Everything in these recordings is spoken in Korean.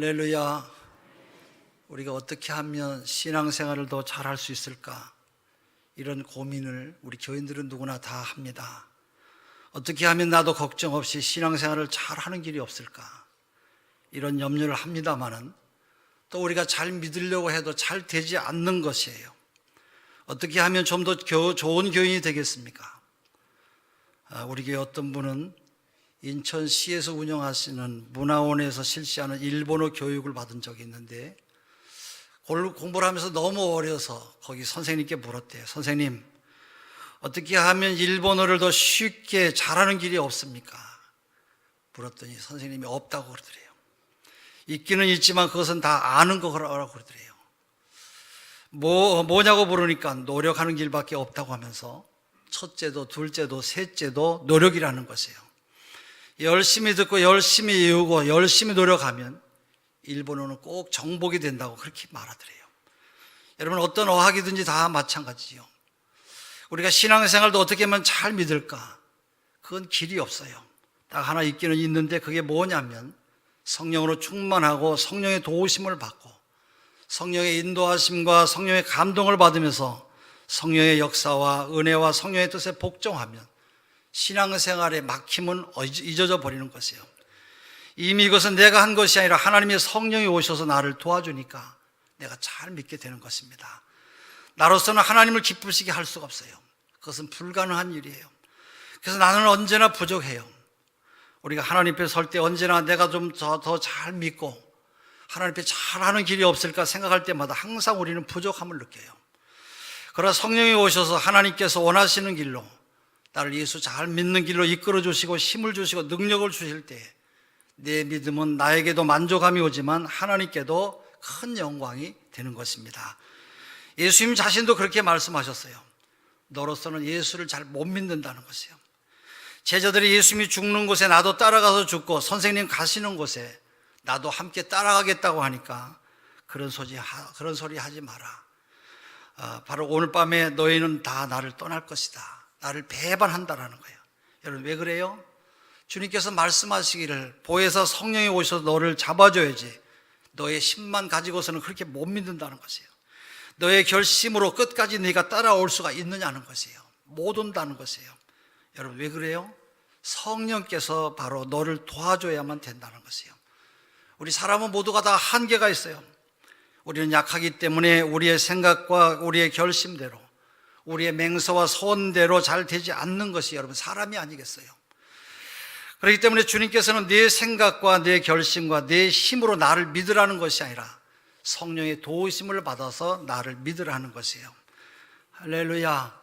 할렐루야. 우리가 어떻게 하면 신앙생활을 더 잘할 수 있을까? 이런 고민을 우리 교인들은 누구나 다 합니다. 어떻게 하면 나도 걱정 없이 신앙생활을 잘하는 길이 없을까? 이런 염려를 합니다마는 또 우리가 잘 믿으려고 해도 잘 되지 않는 것이에요. 어떻게 하면 좀 더 좋은 교인이 되겠습니까? 우리 교회 어떤 분은 인천시에서 운영하시는 문화원에서 실시하는 일본어 교육을 받은 적이 있는데 공부를 하면서 너무 어려서 거기 선생님께 물었대요. 선생님, 어떻게 하면 일본어를 더 쉽게 잘하는 길이 없습니까? 물었더니 선생님이 없다고 그러더래요. 있기는 있지만 그것은 다 아는 거라고 그러더래요. 뭐냐고 물으니까 노력하는 길밖에 없다고 하면서 첫째도 둘째도 셋째도 노력이라는 것이에요. 열심히 듣고 열심히 외우고 열심히 노력하면 일본어는 꼭 정복이 된다고 그렇게 말하더래요. 여러분, 어떤 어학이든지 다 마찬가지죠. 우리가 신앙생활도 어떻게 하면 잘 믿을까? 그건 길이 없어요. 딱 하나 있기는 있는데 그게 뭐냐면 성령으로 충만하고 성령의 도우심을 받고 성령의 인도하심과 성령의 감동을 받으면서 성령의 역사와 은혜와 성령의 뜻에 복종하면 신앙생활의 막힘은 잊어져 버리는 것이에요. 이미 이것은 내가 한 것이 아니라 하나님의 성령이 오셔서 나를 도와주니까 내가 잘 믿게 되는 것입니다. 나로서는 하나님을 기쁘시게 할 수가 없어요. 그것은 불가능한 일이에요. 그래서 나는 언제나 부족해요. 우리가 하나님 앞에 설 때 언제나 내가 좀 더 잘 믿고 하나님 앞에 잘하는 길이 없을까 생각할 때마다 항상 우리는 부족함을 느껴요. 그러나 성령이 오셔서 하나님께서 원하시는 길로 나를 예수 잘 믿는 길로 이끌어 주시고 힘을 주시고 능력을 주실 때 내 믿음은 나에게도 만족함이 오지만 하나님께도 큰 영광이 되는 것입니다. 예수님 자신도 그렇게 말씀하셨어요. 너로서는 예수를 잘 못 믿는다는 것이에요. 제자들이 예수님이 죽는 곳에 나도 따라가서 죽고 선생님 가시는 곳에 나도 함께 따라가겠다고 하니까 그런 소리 하지 마라. 바로 오늘 밤에 너희는 다 나를 떠날 것이다. 나를 배반한다라는 거예요. 여러분, 왜 그래요? 주님께서 말씀하시기를 보혜사 성령이 오셔서 너를 잡아줘야지 너의 힘만 가지고서는 그렇게 못 믿는다는 것이에요. 너의 결심으로 끝까지 네가 따라올 수가 있느냐는 것이에요. 못 온다는 것이에요. 여러분, 왜 그래요? 성령께서 바로 너를 도와줘야만 된다는 것이에요. 우리 사람은 모두가 다 한계가 있어요. 우리는 약하기 때문에 우리의 생각과 우리의 결심대로 우리의 맹서와 소원대로 잘 되지 않는 것이 여러분 사람이 아니겠어요? 그렇기 때문에 주님께서는 내 생각과 내 결심과 내 힘으로 나를 믿으라는 것이 아니라 성령의 도우심을 받아서 나를 믿으라는 것이에요. 할렐루야.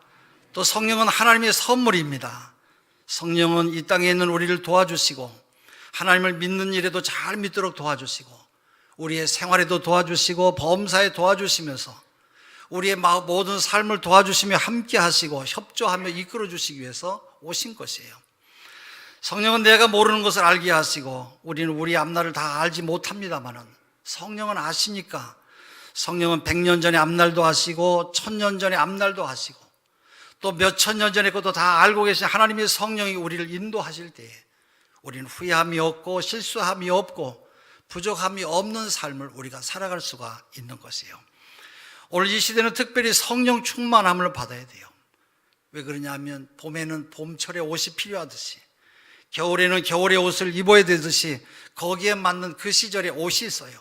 또 성령은 하나님의 선물입니다. 성령은 이 땅에 있는 우리를 도와주시고 하나님을 믿는 일에도 잘 믿도록 도와주시고 우리의 생활에도 도와주시고 범사에 도와주시면서 우리의 모든 삶을 도와주시며 함께 하시고 협조하며 이끌어 주시기 위해서 오신 것이에요. 성령은 내가 모르는 것을 알게 하시고 우리는 우리 앞날을 다 알지 못합니다마는 성령은 아시니까 성령은 100년 전에 앞날도 아시고 1000년 전에 앞날도 아시고 또 몇천 년 전에 것도 다 알고 계신 하나님의 성령이 우리를 인도하실 때에 우리는 후회함이 없고 실수함이 없고 부족함이 없는 삶을 우리가 살아갈 수가 있는 것이에요. 오늘 이 시대는 특별히 성령 충만함을 받아야 돼요. 왜 그러냐면 봄에는 봄철의 옷이 필요하듯이 겨울에는 겨울의 옷을 입어야 되듯이 거기에 맞는 그 시절의 옷이 있어요.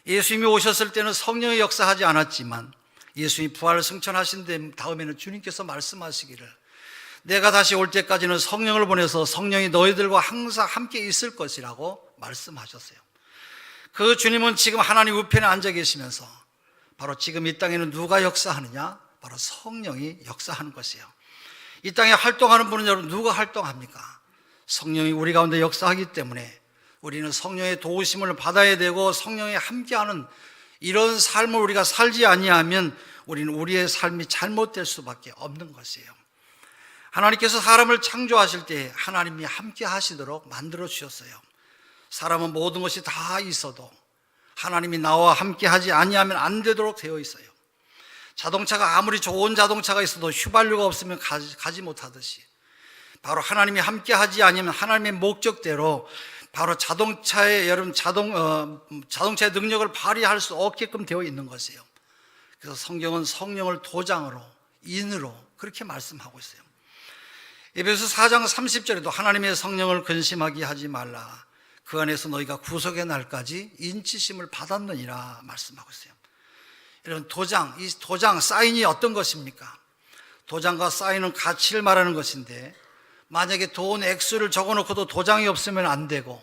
예수님이 오셨을 때는 성령이 역사하지 않았지만 예수님이 부활을 승천하신 다음에는 주님께서 말씀하시기를 내가 다시 올 때까지는 성령을 보내서 성령이 너희들과 항상 함께 있을 것이라고 말씀하셨어요. 그 주님은 지금 하나님 우편에 앉아 계시면서 바로 지금 이 땅에는 누가 역사하느냐? 바로 성령이 역사하는 것이에요. 이 땅에 활동하는 분은 여러분 누가 활동합니까? 성령이 우리 가운데 역사하기 때문에 우리는 성령의 도우심을 받아야 되고 성령이 함께하는 이런 삶을 우리가 살지 아니하면 우리는 우리의 삶이 잘못될 수밖에 없는 것이에요. 하나님께서 사람을 창조하실 때 하나님이 함께 하시도록 만들어 주셨어요. 사람은 모든 것이 다 있어도 하나님이 나와 함께 하지 아니하면 안 되도록 되어 있어요. 자동차가 아무리 좋은 자동차가 있어도 휘발유가 없으면 가지 못하듯이 바로 하나님이 함께 하지 아니면 하나님의 목적대로 바로 자동차의 능력을 발휘할 수 없게끔 되어 있는 것이에요. 그래서 성경은 성령을 도장으로, 인으로 그렇게 말씀하고 있어요. 에베소 4장 30절에도 하나님의 성령을 근심하게 하지 말라. 그 안에서 너희가 구속의 날까지 인치심을 받았느니라 말씀하고 있어요. 여러분, 이 도장, 사인이 어떤 것입니까? 도장과 사인은 가치를 말하는 것인데, 만약에 돈 액수를 적어놓고도 도장이 없으면 안 되고,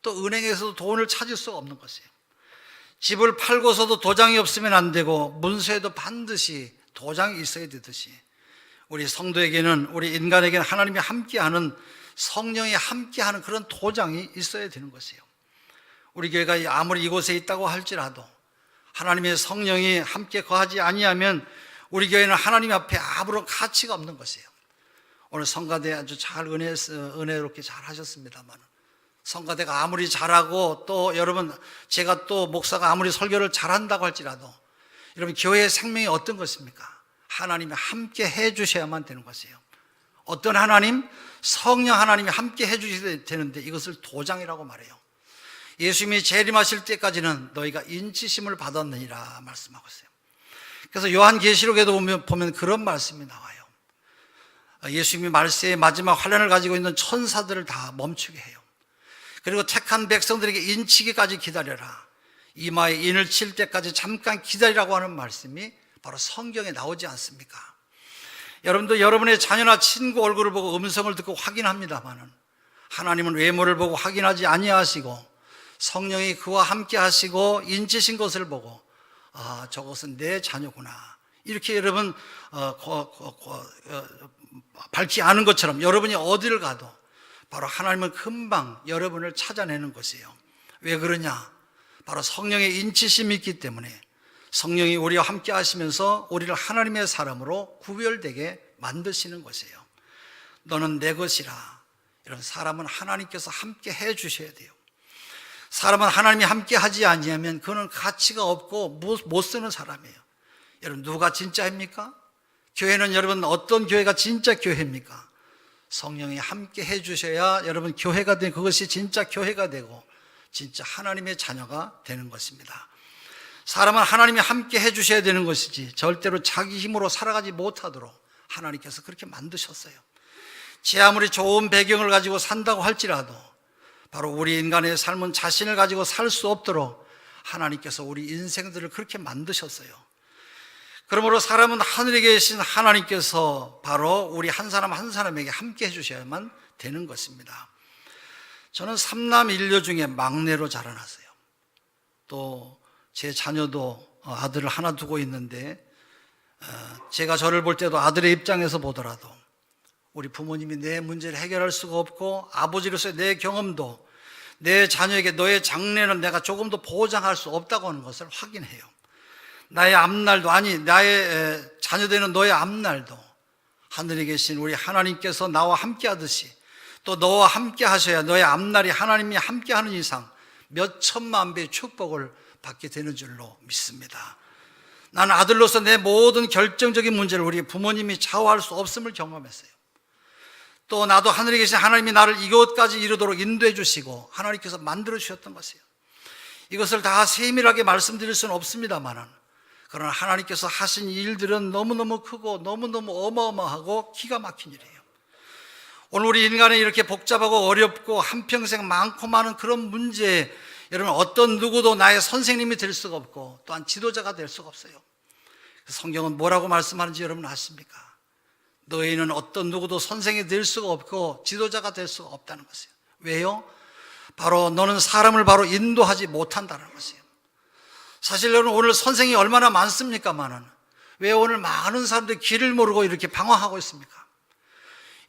또 은행에서도 돈을 찾을 수가 없는 것이에요. 집을 팔고서도 도장이 없으면 안 되고, 문서에도 반드시 도장이 있어야 되듯이, 우리 성도에게는, 우리 인간에게는 하나님이 함께하는, 성령이 함께하는 그런 도장이 있어야 되는 것이에요. 우리 교회가 아무리 이곳에 있다고 할지라도 하나님의 성령이 함께 거하지 아니하면 우리 교회는 하나님 앞에 아무런 가치가 없는 것이에요. 오늘 성가대 아주 잘 은혜롭게 잘 하셨습니다만, 성가대가 아무리 잘하고, 또 여러분, 제가 또 목사가 아무리 설교를 잘한다고 할지라도, 여러분, 교회의 생명이 어떤 것입니까? 하나님이 함께 해주셔야만 되는 것이에요. 어떤 하나님? 성령 하나님이 함께 해주셔야 되는데, 이것을 도장이라고 말해요. 예수님이 재림하실 때까지는 너희가 인치심을 받았느니라 말씀하고 있어요. 그래서 요한계시록에도 보면 그런 말씀이 나와요. 예수님이 말세의 마지막 환란을 가지고 있는 천사들을 다 멈추게 해요. 그리고 택한 백성들에게 인치기까지 기다려라. 이마에 인을 칠 때까지 잠깐 기다리라고 하는 말씀이 바로 성경에 나오지 않습니까? 여러분도 여러분의 자녀나 친구 얼굴을 보고 음성을 듣고 확인합니다만은, 하나님은 외모를 보고 확인하지 아니하시고 성령이 그와 함께 하시고 인치신 것을 보고, 아, 저것은 내 자녀구나, 이렇게 여러분 밝히 아는 것처럼 여러분이 어디를 가도 바로 하나님은 금방 여러분을 찾아내는 것이에요. 왜 그러냐? 바로 성령의 인치심이 있기 때문에, 성령이 우리와 함께 하시면서 우리를 하나님의 사람으로 구별되게 만드시는 것이에요. 너는 내 것이라. 이런 사람은 하나님께서 함께 해 주셔야 돼요. 사람은 하나님이 함께 하지 아니하면 그는 가치가 없고 못 쓰는 사람이에요. 여러분, 누가 진짜입니까? 교회는 여러분, 어떤 교회가 진짜 교회입니까? 성령이 함께 해 주셔야 여러분 교회가 되고, 그것이 진짜 교회가 되고 진짜 하나님의 자녀가 되는 것입니다. 사람은 하나님이 함께 해 주셔야 되는 것이지, 절대로 자기 힘으로 살아가지 못하도록 하나님께서 그렇게 만드셨어요. 제 아무리 좋은 배경을 가지고 산다고 할지라도 바로 우리 인간의 삶은 자신을 가지고 살 수 없도록 하나님께서 우리 인생들을 그렇게 만드셨어요. 그러므로 사람은 하늘에 계신 하나님께서 바로 우리 한 사람 한 사람에게 함께 해주셔야만 되는 것입니다. 저는 3남 1녀 중에 막내로 자라났어요. 또 제 자녀도 아들을 하나 두고 있는데, 제가 저를 볼 때도 아들의 입장에서 보더라도 우리 부모님이 내 문제를 해결할 수가 없고, 아버지로서의 내 경험도 내 자녀에게 너의 장래는 내가 조금도 보장할 수 없다고 하는 것을 확인해요. 나의 앞날도, 아니 나의 자녀되는 너의 앞날도 하늘에 계신 우리 하나님께서 나와 함께 하듯이 또 너와 함께 하셔야 너의 앞날이 하나님이 함께 하는 이상 몇 천만 배의 축복을 받게 되는 줄로 믿습니다. 나는 아들로서 내 모든 결정적인 문제를 우리 부모님이 좌우할 수 없음을 경험했어요. 또 나도 하늘에 계신 하나님이 나를 이곳까지 이르도록 인도해 주시고 하나님께서 만들어 주셨던 것이에요. 이것을 다 세밀하게 말씀드릴 수는 없습니다만, 그러나 하나님께서 하신 일들은 너무너무 크고 너무너무 어마어마하고 기가 막힌 일이에요. 오늘 우리 인간은 이렇게 복잡하고 어렵고 한평생 많고 많은 그런 문제에 여러분, 어떤 누구도 나의 선생님이 될 수가 없고 또한 지도자가 될 수가 없어요. 성경은 뭐라고 말씀하는지 여러분 아십니까? 너희는 어떤 누구도 선생이 될 수가 없고 지도자가 될 수가 없다는 것이에요. 왜요? 바로 너는 사람을 바로 인도하지 못한다는 것이에요. 사실 여러분, 오늘 선생이 얼마나 많습니까만은 왜 오늘 많은 사람들이 길을 모르고 이렇게 방황하고 있습니까?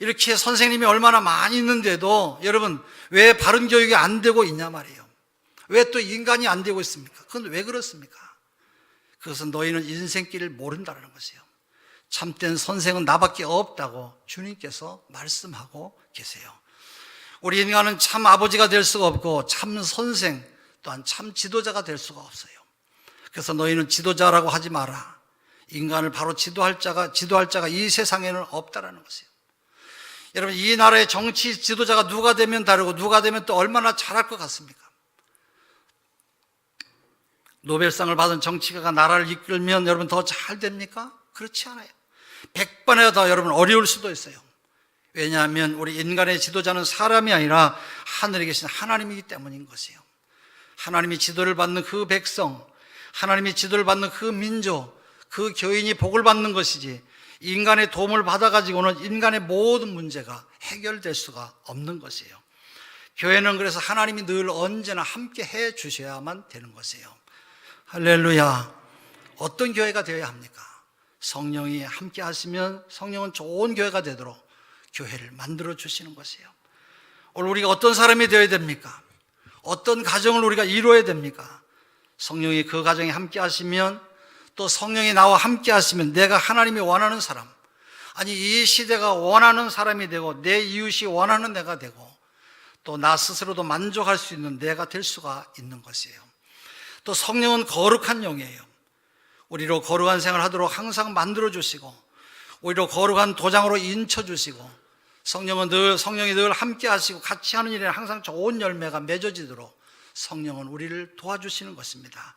이렇게 선생님이 얼마나 많이 있는데도 여러분, 왜 바른 교육이 안 되고 있냐 말이에요. 왜 또 인간이 안 되고 있습니까? 그건 왜 그렇습니까? 그것은 너희는 인생길을 모른다는 것이에요. 참된 선생은 나밖에 없다고 주님께서 말씀하고 계세요. 우리 인간은 참 아버지가 될 수가 없고 참 선생 또한 참 지도자가 될 수가 없어요. 그래서 너희는 지도자라고 하지 마라. 인간을 바로 지도할 자가 이 세상에는 없다라는 것이에요. 여러분, 이 나라의 정치 지도자가 누가 되면 다르고 누가 되면 또 얼마나 잘할 것 같습니까? 노벨상을 받은 정치가가 나라를 이끌면 여러분 더 잘 됩니까? 그렇지 않아요. 100번에 더 여러분 어려울 수도 있어요. 왜냐하면 우리 인간의 지도자는 사람이 아니라 하늘에 계신 하나님이기 때문인 것이에요. 하나님이 지도를 받는 그 백성, 하나님이 지도를 받는 그 민족, 그 교인이 복을 받는 것이지, 인간의 도움을 받아가지고는 인간의 모든 문제가 해결될 수가 없는 것이에요. 교회는 그래서 하나님이 늘 언제나 함께 해 주셔야만 되는 것이에요. 할렐루야. 어떤 교회가 되어야 합니까? 성령이 함께 하시면 성령은 좋은 교회가 되도록 교회를 만들어 주시는 것이에요. 오늘 우리가 어떤 사람이 되어야 됩니까? 어떤 가정을 우리가 이루어야 됩니까? 성령이 그 가정에 함께 하시면, 또 성령이 나와 함께 하시면 내가 하나님이 원하는 사람, 아니 이 시대가 원하는 사람이 되고 내 이웃이 원하는 내가 되고 또 나 스스로도 만족할 수 있는 내가 될 수가 있는 것이에요. 또 성령은 거룩한 영이에요. 우리로 거룩한 생활을 하도록 항상 만들어 주시고, 우리로 거룩한 도장으로 인쳐 주시고, 성령이 늘 함께 하시고 같이 하는 일에 항상 좋은 열매가 맺어지도록 성령은 우리를 도와주시는 것입니다.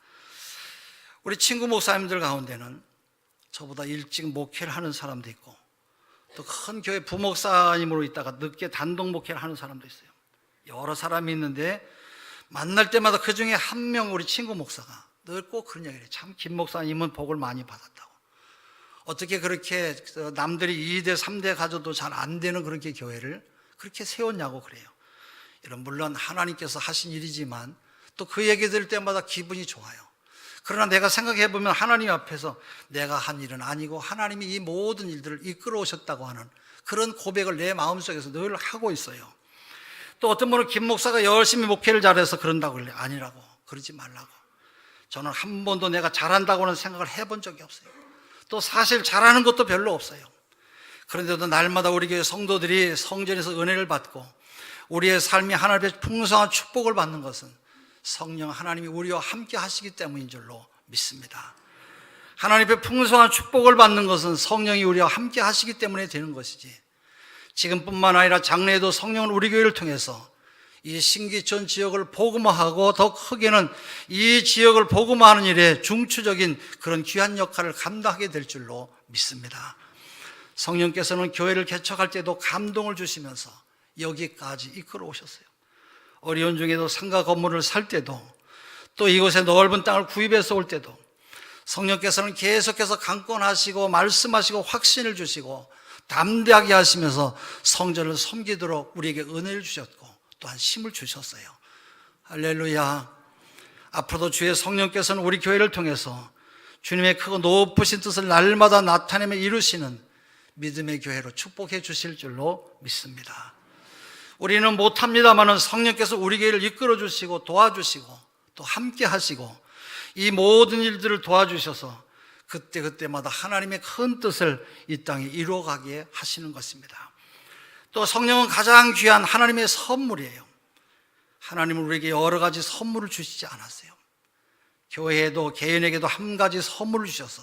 우리 친구 목사님들 가운데는 저보다 일찍 목회를 하는 사람도 있고, 또 큰 교회 부목사님으로 있다가 늦게 단독 목회를 하는 사람도 있어요. 여러 사람이 있는데 만날 때마다 그 중에 한 명, 우리 친구 목사가 늘 꼭 그런 얘기를 해요. 참 김 목사님은 복을 많이 받았다고. 어떻게 그렇게 남들이 2대 3대 가져도 잘 안 되는 그렇게 교회를 그렇게 세웠냐고 그래요. 이런, 물론 하나님께서 하신 일이지만 또 그 얘기 들을 때마다 기분이 좋아요. 그러나 내가 생각해 보면 하나님 앞에서 내가 한 일은 아니고 하나님이 이 모든 일들을 이끌어 오셨다고 하는 그런 고백을 내 마음속에서 늘 하고 있어요. 또 어떤 분은 김 목사가 열심히 목회를 잘해서 그런다고 그래요. 아니라고, 그러지 말라고. 저는 한 번도 내가 잘한다고는 생각을 해본 적이 없어요. 또 사실 잘하는 것도 별로 없어요. 그런데도 날마다 우리 교회 성도들이 성전에서 은혜를 받고 우리의 삶이 하나님의 풍성한 축복을 받는 것은 성령 하나님이 우리와 함께 하시기 때문인 줄로 믿습니다. 하나님의 풍성한 축복을 받는 것은 성령이 우리와 함께 하시기 때문에 되는 것이지, 지금뿐만 아니라 장래에도 성령은 우리 교회를 통해서 이 신기천 지역을 복음화하고 더 크게는 이 지역을 복음화하는 일에 중추적인 그런 귀한 역할을 감당하게 될 줄로 믿습니다. 성령께서는 교회를 개척할 때도 감동을 주시면서 여기까지 이끌어 오셨어요. 어려운 중에도 상가 건물을 살 때도, 또 이곳에 넓은 땅을 구입해서 올 때도 성령께서는 계속해서 강권하시고 말씀하시고 확신을 주시고 담대하게 하시면서 성전을 섬기도록 우리에게 은혜를 주셨고 또한 힘을 주셨어요. 할렐루야. 앞으로도 주의 성령께서는 우리 교회를 통해서 주님의 크고 높으신 뜻을 날마다 나타내며 이루시는 믿음의 교회로 축복해 주실 줄로 믿습니다. 우리는 못합니다마는 성령께서 우리 교회를 이끌어 주시고 도와주시고 또 함께 하시고 이 모든 일들을 도와주셔서 그때마다 하나님의 큰 뜻을 이 땅에 이루어가게 하시는 것입니다. 또 성령은 가장 귀한 하나님의 선물이에요. 하나님은 우리에게 여러 가지 선물을 주시지 않았어요. 교회에도 개인에게도 한 가지 선물을 주셔서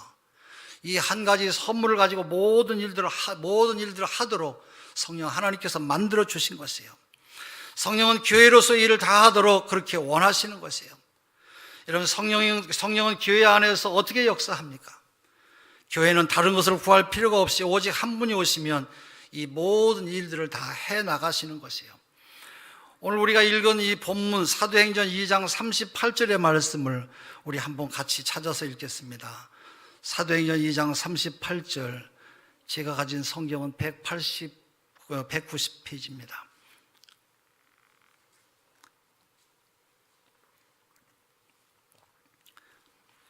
이 한 가지 선물을 가지고 모든 일들을 하도록 성령 하나님께서 만들어 주신 것이에요. 성령은 교회로서 일을 다 하도록 그렇게 원하시는 것이에요. 여러분, 성령은 교회 안에서 어떻게 역사합니까? 교회는 다른 것을 구할 필요가 없이 오직 한 분이 오시면 이 모든 일들을 다 해 나가시는 것이에요. 오늘 우리가 읽은 이 본문 사도행전 2장 38절의 말씀을 우리 한번 같이 찾아서 읽겠습니다. 사도행전 2장 38절, 제가 가진 성경은 190페이지입니다.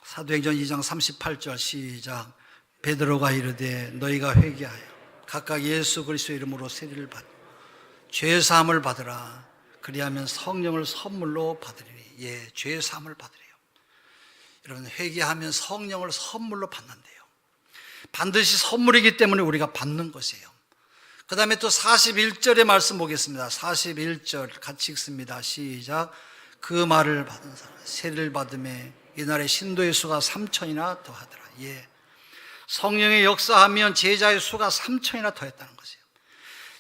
사도행전 2장 38절 시작. 베드로가 이르되 너희가 회개하여 각각 예수 그리스도의 이름으로 세례를 받고 죄 사함을 받으라. 그리하면 성령을 선물로 받으리니. 예, 죄 사함을 받으래요. 여러분, 회개하면 성령을 선물로 받는데요. 반드시 선물이기 때문에 우리가 받는 것이에요. 그 다음에 또 41절의 말씀 보겠습니다. 41절 같이 읽습니다. 시작. 그 말을 받은 사람 세례를 받음에 이날의 신도의 수가 3,000이나 더하더라. 예, 성령의 역사하면 제자의 수가 3,000이나 더했다는 것이에요.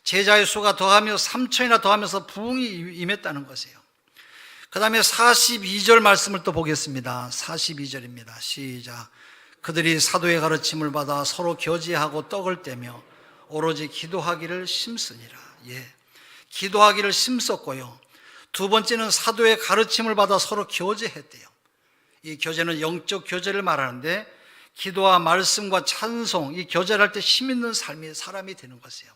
제자의 수가 더하며 3천이나 더하면서 부흥이 임했다는 것이에요. 그 다음에 42절 말씀을 또 보겠습니다. 42절입니다. 시작. 그들이 사도의 가르침을 받아 서로 교제하고 떡을 떼며 오로지 기도하기를 심쓰니라. 예, 기도하기를 심썼고요. 두 번째는 사도의 가르침을 받아 서로 교제했대요. 이 교제는 영적 교제를 말하는데 기도와 말씀과 찬송, 이 교제를 할 때 힘있는 삶이 사람이 되는 것이에요.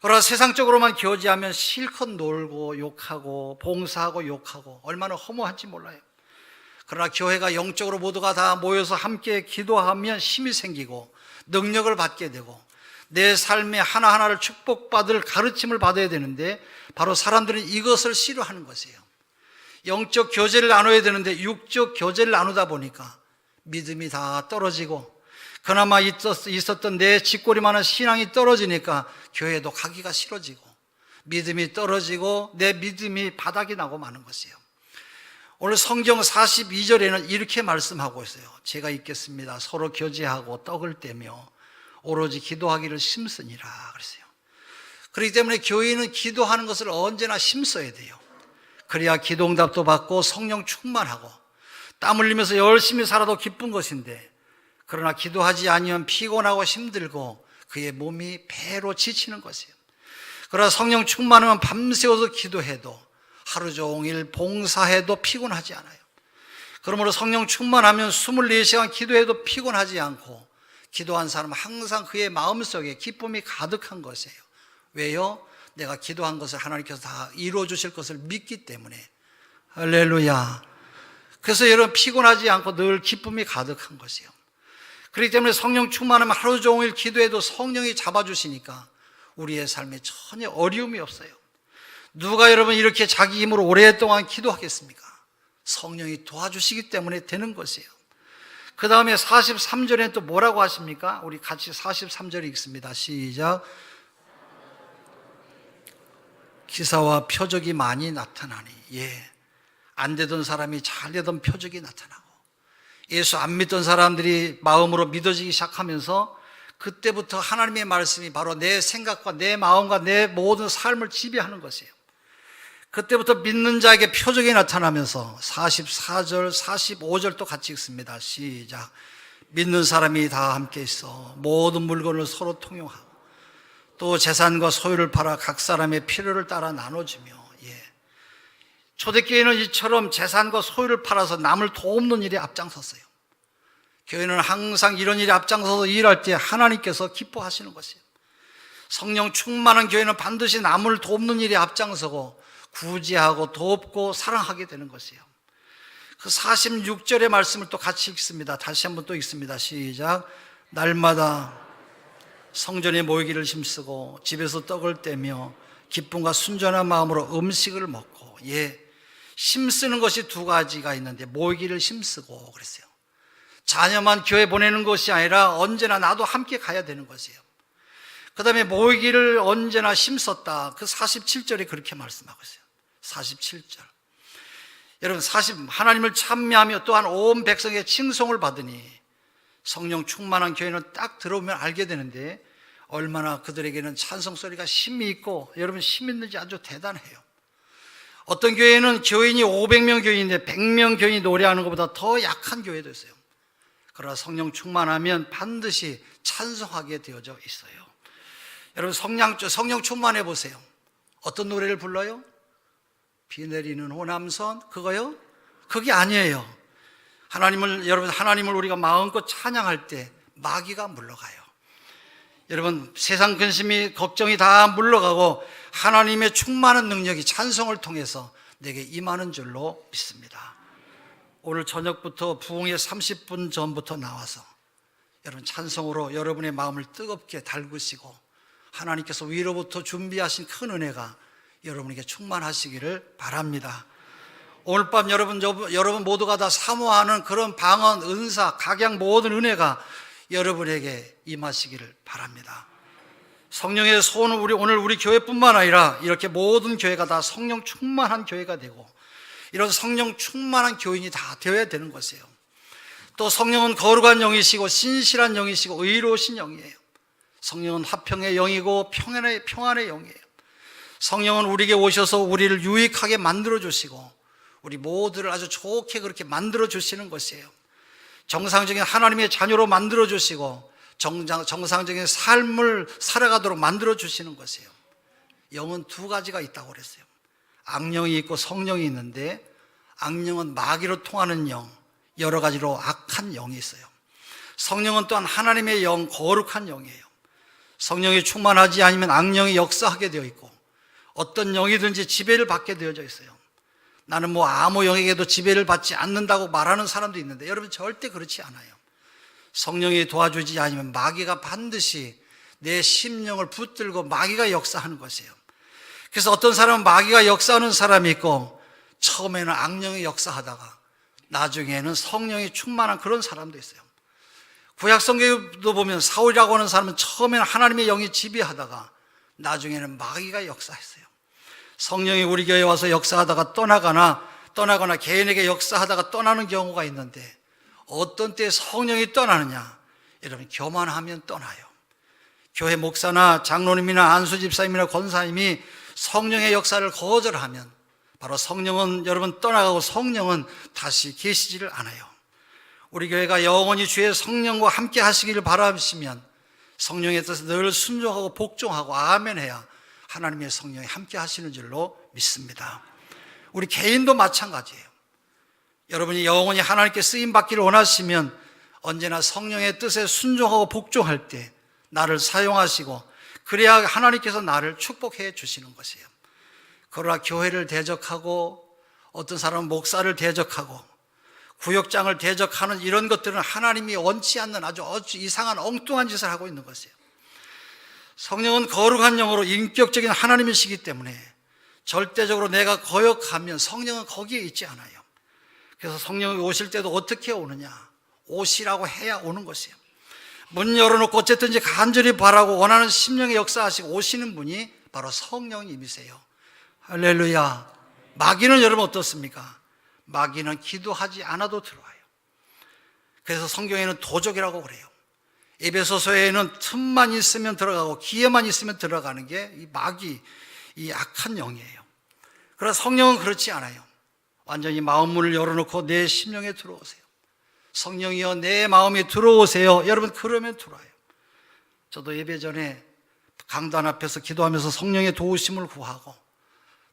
그러나 세상적으로만 교제하면 실컷 놀고 욕하고 봉사하고 욕하고 얼마나 허무한지 몰라요. 그러나 교회가 영적으로 모두가 다 모여서 함께 기도하면 힘이 생기고 능력을 받게 되고 내 삶의 하나하나를 축복받을 가르침을 받아야 되는데 바로 사람들은 이것을 싫어하는 것이에요. 영적 교제를 나눠야 되는데 육적 교제를 나누다 보니까 믿음이 다 떨어지고 그나마 있었던 내 쥐꼬리만한 신앙이 떨어지니까 교회도 가기가 싫어지고 믿음이 떨어지고 내 믿음이 바닥이 나고 마는 것이에요. 오늘 성경 42절에는 이렇게 말씀하고 있어요. 제가 읽겠습니다. 서로 교제하고 떡을 떼며 오로지 기도하기를 심쓰니라 그랬어요. 그렇기 때문에 교회는 기도하는 것을 언제나 힘써야 돼요. 그래야 기도응답도 받고 성령 충만하고 땀 흘리면서 열심히 살아도 기쁜 것인데 그러나 기도하지 아니면 피곤하고 힘들고 그의 몸이 배로 지치는 것이에요. 그러나 성령 충만하면 밤새워서 기도해도 하루 종일 봉사해도 피곤하지 않아요. 그러므로 성령 충만하면 24시간 기도해도 피곤하지 않고 기도한 사람은 항상 그의 마음속에 기쁨이 가득한 것이에요. 왜요? 내가 기도한 것을 하나님께서 다 이루어 주실 것을 믿기 때문에. 할렐루야. 그래서 여러분 피곤하지 않고 늘 기쁨이 가득한 것이에요. 그렇기 때문에 성령 충만하면 하루 종일 기도해도 성령이 잡아주시니까 우리의 삶에 전혀 어려움이 없어요. 누가 여러분 이렇게 자기 힘으로 오랫동안 기도하겠습니까? 성령이 도와주시기 때문에 되는 것이에요. 그 다음에 43절에 또 뭐라고 하십니까? 우리 같이 43절 읽습니다. 시작. 기사와 표적이 많이 나타나니. 예, 안 되던 사람이 잘 되던 표적이 나타나고 예수 안 믿던 사람들이 마음으로 믿어지기 시작하면서 그때부터 하나님의 말씀이 바로 내 생각과 내 마음과 내 모든 삶을 지배하는 것이에요. 그때부터 믿는 자에게 표적이 나타나면서 44절, 45절 또 같이 읽습니다. 시작. 믿는 사람이 다 함께 있어 모든 물건을 서로 통용하고 또 재산과 소유를 팔아 각 사람의 필요를 따라 나눠주며. 예. 초대교회는 이처럼 재산과 소유를 팔아서 남을 돕는 일에 앞장섰어요. 교회는 항상 이런 일에 앞장서서 일할 때 하나님께서 기뻐하시는 것이에요. 성령 충만한 교회는 반드시 남을 돕는 일에 앞장서고 구제하고 돕고 사랑하게 되는 것이에요. 그 46절의 말씀을 또 같이 읽습니다. 다시 한번 또 읽습니다. 시작. 날마다 성전에 모이기를 힘쓰고 집에서 떡을 떼며 기쁨과 순전한 마음으로 음식을 먹고. 예, 힘쓰는 것이 두 가지가 있는데 모이기를 힘쓰고 그랬어요. 자녀만 교회 보내는 것이 아니라 언제나 나도 함께 가야 되는 것이에요. 그 다음에 모이기를 언제나 힘썼다. 그 47절에 그렇게 말씀하고 있어요. 47절. 여러분 하나님을 찬미하며 또한 온 백성의 칭송을 받으니 성령 충만한 교회는 딱 들어오면 알게 되는데 얼마나 그들에게는 찬송 소리가 힘이 있고 여러분 힘 있는지 아주 대단해요. 어떤 교회는 교인이 500명 교인인데 100명 교인이 노래하는 것보다 더 약한 교회도 있어요. 그러나 성령 충만하면 반드시 찬송하게 되어져 있어요. 여러분 성령 충만해 보세요. 어떤 노래를 불러요? 비 내리는 호남선 그거요? 그게 아니에요. 하나님을 우리가 마음껏 찬양할 때 마귀가 물러가요. 여러분 세상 근심이 걱정이 다 물러가고 하나님의 충만한 능력이 찬송을 통해서 내게 임하는 줄로 믿습니다. 오늘 저녁부터 부흥의 30분 전부터 나와서 여러분 찬송으로 여러분의 마음을 뜨겁게 달구시고 하나님께서 위로부터 준비하신 큰 은혜가 여러분에게 충만하시기를 바랍니다. 오늘 밤 여러분 모두가 다 사모하는 그런 방언, 은사, 각양 모든 은혜가 여러분에게 임하시기를 바랍니다. 성령의 소원은 오늘 우리 교회뿐만 아니라 이렇게 모든 교회가 다 성령 충만한 교회가 되고 이런 성령 충만한 교인이 다 되어야 되는 것이에요. 또 성령은 거룩한 영이시고 신실한 영이시고 의로우신 영이에요. 성령은 화평의 영이고 평안의 영이에요. 성령은 우리에게 오셔서 우리를 유익하게 만들어주시고 우리 모두를 아주 좋게 그렇게 만들어주시는 것이에요. 정상적인 하나님의 자녀로 만들어주시고 정상적인 삶을 살아가도록 만들어주시는 것이에요. 영은 두 가지가 있다고 그랬어요. 악령이 있고 성령이 있는데, 악령은 마귀로 통하는 영, 여러 가지로 악한 영이 있어요. 성령은 또한 하나님의 영, 거룩한 영이에요. 성령이 충만하지 않으면 악령이 역사하게 되어 있고, 어떤 영이든지 지배를 받게 되어져 있어요. 나는 아무 영에게도 지배를 받지 않는다고 말하는 사람도 있는데, 여러분 절대 그렇지 않아요. 성령이 도와주지 않으면 마귀가 반드시 내 심령을 붙들고 마귀가 역사하는 것이에요. 그래서 어떤 사람은 마귀가 역사하는 사람이 있고, 처음에는 악령이 역사하다가 나중에는 성령이 충만한 그런 사람도 있어요. 구약 성경도 보면 사울이라고 하는 사람은 처음에는 하나님의 영이 지배하다가 나중에는 마귀가 역사했어요. 성령이 우리 교회에 와서 역사하다가 떠나거나 개인에게 역사하다가 떠나는 경우가 있는데, 어떤 때 성령이 떠나느냐? 여러분, 교만하면 떠나요. 교회 목사나 장로님이나 안수집사님이나 권사님이 성령의 역사를 거절하면 바로 성령은 여러분 떠나가고 성령은 다시 계시지를 않아요. 우리 교회가 영원히 주의 성령과 함께 하시기를 바라시면 성령의 뜻에 늘 순종하고 복종하고 아멘해야 하나님의 성령이 함께 하시는 줄로 믿습니다. 우리 개인도 마찬가지예요. 여러분이 영원히 하나님께 쓰임받기를 원하시면 언제나 성령의 뜻에 순종하고 복종할 때 나를 사용하시고, 그래야 하나님께서 나를 축복해 주시는 것이에요. 그러나 교회를 대적하고, 어떤 사람은 목사를 대적하고, 구역장을 대적하는 이런 것들은 하나님이 원치 않는 아주 이상한 엉뚱한 짓을 하고 있는 것이에요. 성령은 거룩한 영으로 인격적인 하나님이시기 때문에 절대적으로 내가 거역하면 성령은 거기에 있지 않아요. 그래서 성령이 오실 때도 어떻게 오느냐? 오시라고 해야 오는 것이에요. 문 열어놓고 어쨌든지 간절히 바라고 원하는 심령의 역사하시고 오시는 분이 바로 성령님이세요. 할렐루야. 마귀는 여러분 어떻습니까? 마귀는 기도하지 않아도 들어와요. 그래서 성경에는 도적이라고 그래요. 에베소서에는 틈만 있으면 들어가고 기회만 있으면 들어가는 게 이 마귀, 이 악한 영이에요. 그러나 성령은 그렇지 않아요. 완전히 마음문을 열어놓고 내 심령에 들어오세요. 성령이여 내 마음에 들어오세요. 여러분 그러면 들어와요. 저도 예배 전에 강단 앞에서 기도하면서 성령의 도우심을 구하고,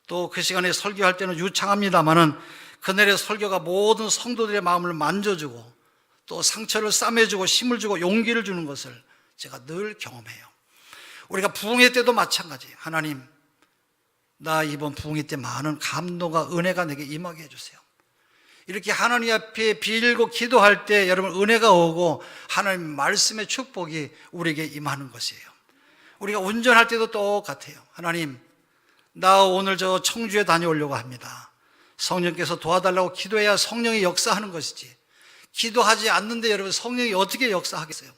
또 그 시간에 설교할 때는 유창합니다마는 그날의 설교가 모든 성도들의 마음을 만져주고 또 상처를 싸매주고 힘을 주고 용기를 주는 것을 제가 늘 경험해요. 우리가 부흥회 때도 마찬가지예요. 하나님, 나 이번 부흥회 때 많은 감동과 은혜가 내게 임하게 해주세요. 이렇게 하나님 앞에 빌고 기도할 때 여러분 은혜가 오고 하나님 말씀의 축복이 우리에게 임하는 것이에요. 우리가 운전할 때도 똑같아요. 하나님, 나 오늘 저 청주에 다녀오려고 합니다. 성령께서 도와달라고 기도해야 성령이 역사하는 것이지, 기도하지 않는데 여러분 성령이 어떻게 역사하겠어요?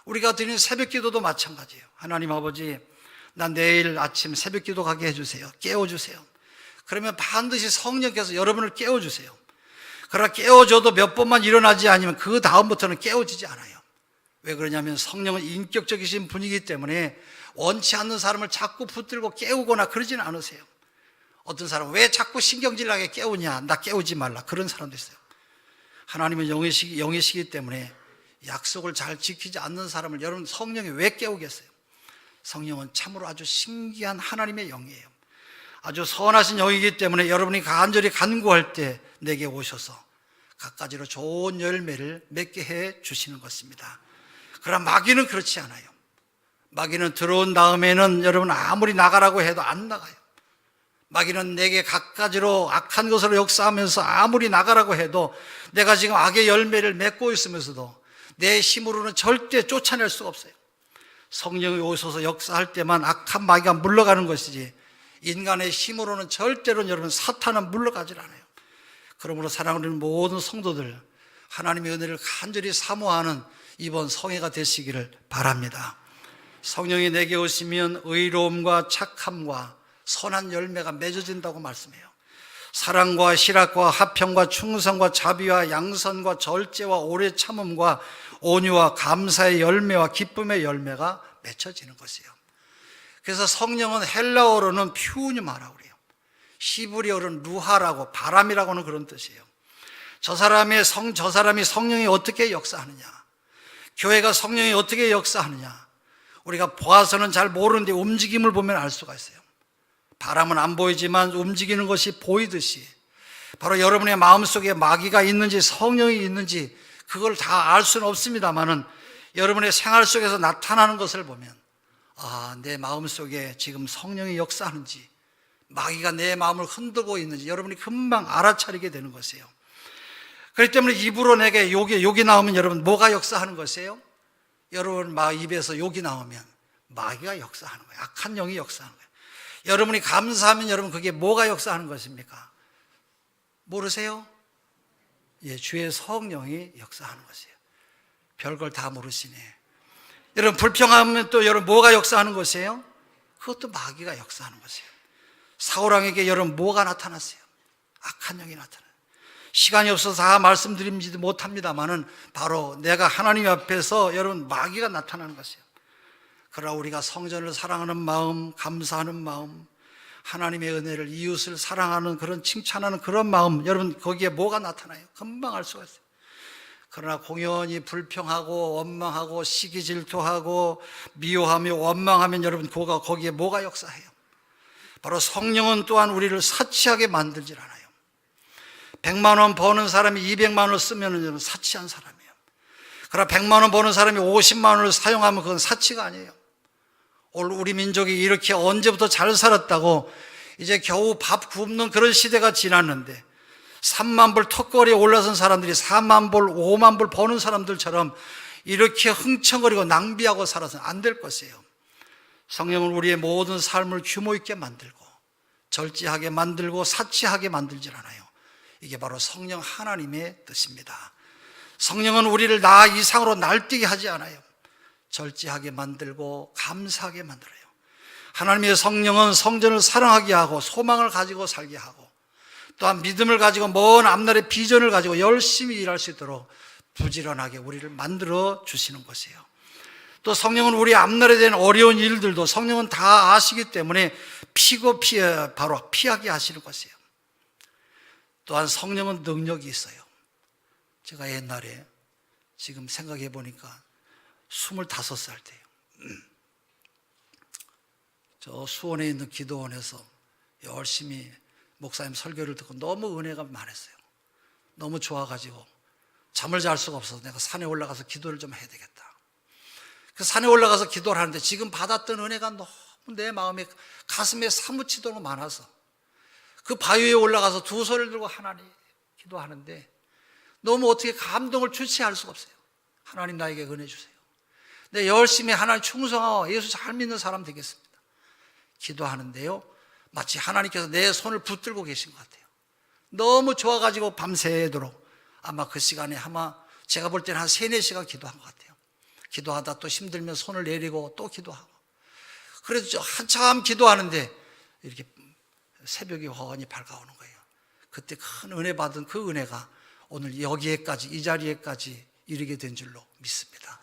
우리가 드리는 새벽 기도도 마찬가지예요. 하나님 아버지, 나 내일 아침 새벽 기도 가게 해주세요. 깨워주세요. 그러면 반드시 성령께서 여러분을 깨워주세요. 그러나 깨워줘도 몇 번만 일어나지 않으면 그 다음부터는 깨워지지 않아요. 왜 그러냐면 성령은 인격적이신 분이기 때문에 원치 않는 사람을 자꾸 붙들고 깨우거나 그러지는 않으세요. 어떤 사람은 왜 자꾸 신경질나게 깨우냐, 나 깨우지 말라, 그런 사람도 있어요. 하나님은 영이시기 때문에 약속을 잘 지키지 않는 사람을 여러분 성령이 왜 깨우겠어요? 성령은 참으로 아주 신기한 하나님의 영이에요. 아주 선하신 영이기 때문에 여러분이 간절히 간구할 때 내게 오셔서 갖가지로 좋은 열매를 맺게 해 주시는 것입니다. 그러나 마귀는 그렇지 않아요. 마귀는 들어온 다음에는 여러분 아무리 나가라고 해도 안 나가요. 마귀는 내게 갖가지로 악한 것으로 역사하면서 아무리 나가라고 해도 내가 지금 악의 열매를 맺고 있으면서도 내 힘으로는 절대 쫓아낼 수가 없어요. 성령이 오셔서 역사할 때만 악한 마귀가 물러가는 것이지 인간의 힘으로는 절대로 여러분 사탄은 물러가질 않아요. 그러므로 사랑하는 모든 성도들, 하나님의 은혜를 간절히 사모하는 이번 성회가 되시기를 바랍니다. 성령이 내게 오시면 의로움과 착함과 선한 열매가 맺어진다고 말씀해요. 사랑과 희락과 화평과 충성과 자비와 양선과 절제와 오래 참음과 온유와 감사의 열매와 기쁨의 열매가 맺혀지는 것이에요. 그래서 성령은 헬라어로는 퓨뉴마라고 그래요. 히브리어로는 루하라고, 바람이라고는 그런 뜻이에요. 저 사람이 성령이 어떻게 역사하느냐, 교회가 성령이 어떻게 역사하느냐, 우리가 보아서는 잘 모르는데 움직임을 보면 알 수가 있어요. 바람은 안 보이지만 움직이는 것이 보이듯이 바로 여러분의 마음속에 마귀가 있는지 성령이 있는지 그걸 다 알 수는 없습니다만은 여러분의 생활 속에서 나타나는 것을 보면 내 마음속에 지금 성령이 역사하는지 마귀가 내 마음을 흔들고 있는지 여러분이 금방 알아차리게 되는 것이에요. 그렇기 때문에 입으로 내게 욕이 나오면 여러분 뭐가 역사하는 것이에요? 여러분 입에서 욕이 나오면 마귀가 역사하는 거예요. 악한 영이 역사하는 거예요. 여러분이 감사하면 여러분 그게 뭐가 역사하는 것입니까? 모르세요? 예, 주의 성령이 역사하는 것이에요. 별걸 다 모르시네. 여러분 불평하면 또 여러분 뭐가 역사하는 것이에요? 그것도 마귀가 역사하는 것이에요. 사울왕에게 여러분 뭐가 나타났어요? 악한 영이 나타나요. 시간이 없어서 다 말씀드리지도 못합니다만은 바로 내가 하나님 앞에서 여러분 마귀가 나타나는 것이에요. 그러나 우리가 성전을 사랑하는 마음, 감사하는 마음, 하나님의 은혜를, 이웃을 사랑하는 그런 칭찬하는 그런 마음, 여러분 거기에 뭐가 나타나요? 금방 알 수가 있어요. 그러나 공연히 불평하고 원망하고 시기 질투하고 미워하며 원망하면 여러분 거기에 뭐가 역사해요? 바로 성령은 또한 우리를 사치하게 만들질 않아요. 100만 원 버는 사람이 200만 원을 쓰면 여러분 사치한 사람이에요. 그러나 100만 원 버는 사람이 50만 원을 사용하면 그건 사치가 아니에요. 오늘 우리 민족이 이렇게 언제부터 잘 살았다고 이제 겨우 밥 굶는 그런 시대가 지났는데 3만 불 턱걸이에 올라선 사람들이 4만 불, 5만 불 버는 사람들처럼 이렇게 흥청거리고 낭비하고 살아서는 안 될 것이에요. 성령은 우리의 모든 삶을 규모 있게 만들고 절제하게 만들고 사치하게 만들질 않아요. 이게 바로 성령 하나님의 뜻입니다. 성령은 우리를 나 이상으로 날뛰게 하지 않아요. 절제하게 만들고 감사하게 만들어요. 하나님의 성령은 성전을 사랑하게 하고 소망을 가지고 살게 하고 또한 믿음을 가지고 먼 앞날의 비전을 가지고 열심히 일할 수 있도록 부지런하게 우리를 만들어 주시는 것이에요. 또 성령은 우리 앞날에 대한 어려운 일들도 성령은 다 아시기 때문에 바로 피하게 하시는 것이에요. 또한 성령은 능력이 있어요. 제가 옛날에 지금 생각해 보니까 25살 때요. 저 수원에 있는 기도원에서 열심히 목사님 설교를 듣고 너무 은혜가 많았어요. 너무 좋아가지고 잠을 잘 수가 없어서 내가 산에 올라가서 기도를 좀 해야 되겠다. 그 산에 올라가서 기도를 하는데 지금 받았던 은혜가 너무 내 마음에 가슴에 사무치도록 많아서 그 바위에 올라가서 두 손을 들고 하나님 기도하는데 너무 어떻게 감동을 주체할 수가 없어요. 하나님 나에게 은혜 주세요. 내 열심히 하나님 충성하고 예수 잘 믿는 사람 되겠습니다. 기도하는데요, 마치 하나님께서 내 손을 붙들고 계신 것 같아요. 너무 좋아가지고 밤새도록 아마 그 시간에 제가 볼 때는 한 3-4시간 기도한 것 같아요. 기도하다 또 힘들면 손을 내리고 또 기도하고 그래도 한참 기도하는데 이렇게 새벽이 훤히 밝아오는 거예요. 그때 큰 은혜 받은 그 은혜가 오늘 여기에까지 이 자리에까지 이르게 된 줄로 믿습니다.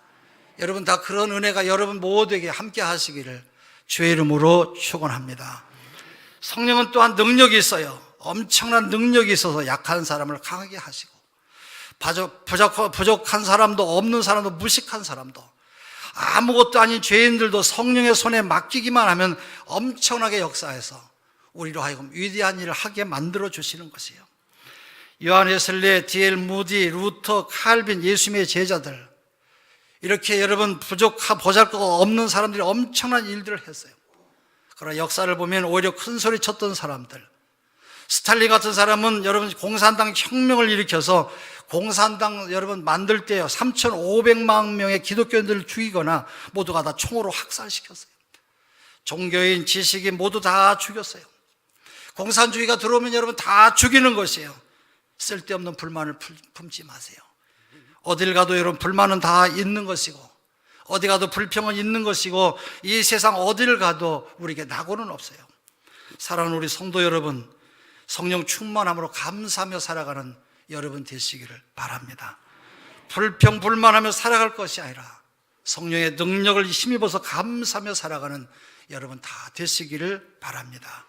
여러분 다 그런 은혜가 여러분 모두에게 함께 하시기를 주의 이름으로 축원합니다. 성령은 또한 능력이 있어요. 엄청난 능력이 있어서 약한 사람을 강하게 하시고 부족한 사람도 없는 사람도 무식한 사람도 아무것도 아닌 죄인들도 성령의 손에 맡기기만 하면 엄청나게 역사해서 우리로 하여금 위대한 일을 하게 만들어 주시는 것이에요. 요한 웨슬리, D.L. 무디, 루터, 칼빈, 예수님의 제자들 이렇게 여러분 보잘것 없는 사람들이 엄청난 일들을 했어요. 그러나 역사를 보면 오히려 큰 소리 쳤던 사람들, 스탈린 같은 사람은 여러분 공산당 혁명을 일으켜서 공산당 여러분 만들 때요 3,500만 명의 기독교인들을 죽이거나 모두가 다 총으로 학살시켰어요. 종교인, 지식인 모두 다 죽였어요. 공산주의가 들어오면 여러분 다 죽이는 것이에요. 쓸데없는 불만을 품지 마세요. 어딜 가도 여러분 불만은 다 있는 것이고 어디 가도 불평은 있는 것이고 이 세상 어딜 가도 우리에게 낙오는 없어요. 사랑하는 우리 성도 여러분, 성령 충만함으로 감사하며 살아가는 여러분 되시기를 바랍니다. 불평 불만하며 살아갈 것이 아니라 성령의 능력을 힘입어서 감사하며 살아가는 여러분 다 되시기를 바랍니다.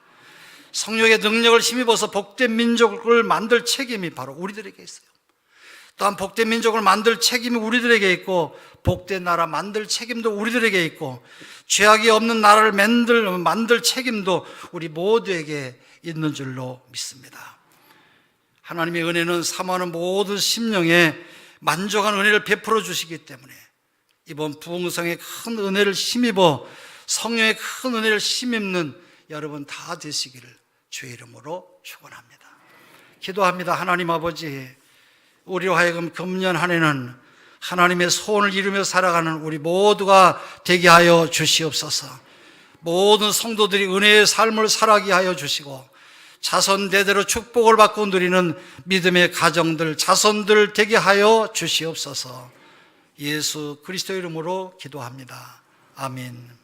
성령의 능력을 힘입어서 복된 민족을 만들 책임이 바로 우리들에게 있어요. 또한 복된 민족을 만들 책임이 우리들에게 있고, 복된 나라 만들 책임도 우리들에게 있고, 죄악이 없는 나라를 만들 책임도 우리 모두에게 있는 줄로 믿습니다. 하나님의 은혜는 사모하는 모든 심령에 만족한 은혜를 베풀어 주시기 때문에 이번 부흥성의 큰 은혜를 힘입어 성령의 큰 은혜를 힘입는 여러분 다 되시기를 주의 이름으로 축원합니다. 기도합니다. 하나님 아버지, 우리로 하여금 금년 한 해는 하나님의 소원을 이루며 살아가는 우리 모두가 되게 하여 주시옵소서. 모든 성도들이 은혜의 삶을 살아가게 하여 주시고, 자손 대대로 축복을 받고 누리는 믿음의 가정들, 자손들 되게 하여 주시옵소서. 예수 그리스도 이름으로 기도합니다. 아멘.